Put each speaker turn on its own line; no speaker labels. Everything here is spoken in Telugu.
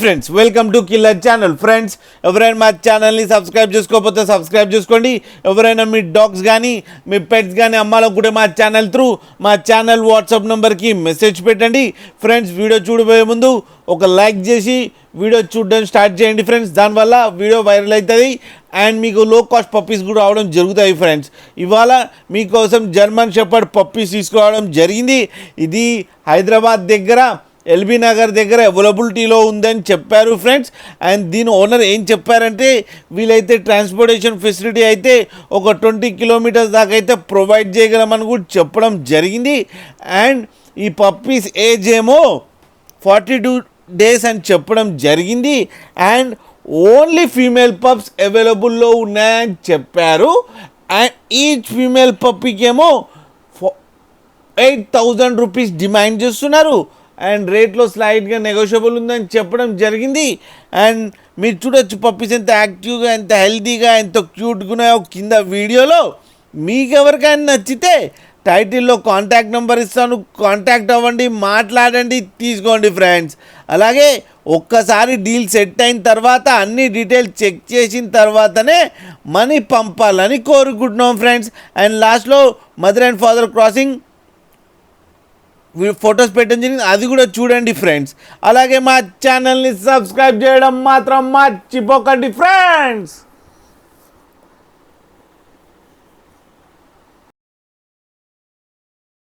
Friends welcome to killer channel. Friends ఎవరైనా మా ఛానల్ని సబ్స్క్రైబ్ చేసుకోకపోతే సబ్స్క్రైబ్ చేసుకోండి. ఎవరైనా మీ డాగ్స్ కానీ మీ పెట్స్ కానీ అమ్మాలనుకుంటే మా ఛానల్ త్రూ మా ఛానల్ వాట్సాప్ నెంబర్కి మెసేజ్ పెట్టండి. ఫ్రెండ్స్ వీడియో చూడబోయే ముందు ఒక లైక్ చేసి వీడియో చూడడం స్టార్ట్ చేయండి ఫ్రెండ్స్. దానివల్ల వీడియో వైరల్ అవుతుంది అండ్ మీకు లో కాస్ట్ పప్పీస్ కూడా రావడం జరుగుతాయి. ఫ్రెండ్స్ ఇవాళ మీకోసం జర్మన్ షెపర్డ్ పప్పీస్ తీసుకురావడం జరిగింది. ఇది హైదరాబాద్ దగ్గర ఎల్బీ నగర్ దగ్గర అవైలబిలిటీలో ఉందని చెప్పారు ఫ్రెండ్స్. అండ్ దీని ఓనర్ ఏం చెప్పారంటే వీలైతే ట్రాన్స్పోర్టేషన్ ఫెసిలిటీ అయితే ఒక 20 కిలోమీటర్స్ దాకా అయితే ప్రొవైడ్ చేయగలమని కూడా చెప్పడం జరిగింది. అండ్ ఈ పప్పీస్ ఏజ్ ఏమో 42 డేస్ అని చెప్పడం జరిగింది. అండ్ ఓన్లీ ఫీమేల్ పప్స్ అవైలబుల్లో ఉన్నాయని చెప్పారు. అండ్ ఈచ్ ఫీమేల్ పప్పీకి ఏమో 8,000 రూపీస్ డిమాండ్ చేస్తున్నారు. అండ్ రేట్లో స్లైడ్గా నెగోషియబుల్ ఉందని చెప్పడం జరిగింది. అండ్ మీరు చూడొచ్చు పప్పీస్ ఎంత యాక్టివ్గా, ఎంత హెల్తీగా, ఎంత క్యూట్గా ఉన్నాయో కింద వీడియోలో. మీకు ఎవరికైనా నచ్చితే టైటిల్లో కాంటాక్ట్ నెంబర్ ఇస్తాను, కాంటాక్ట్ అవ్వండి, మాట్లాడండి, తీసుకోండి ఫ్రెండ్స్. అలాగే ఒక్కసారి డీల్ సెట్ అయిన తర్వాత అన్ని డీటెయిల్స్ చెక్ చేసిన తర్వాతనే మనీ పంపాలని కోరుకుంటున్నాం ఫ్రెండ్స్. అండ్ లాస్ట్లో mother and father crossing photos పెట్టడం జరిగింది, అది కూడా చూడండి ఫ్రెండ్స్. అలాగే మా ఛానల్ని సబ్స్క్రైబ్ చేయడం మాత్రం మర్చిపోకండి ఫ్రెండ్స్.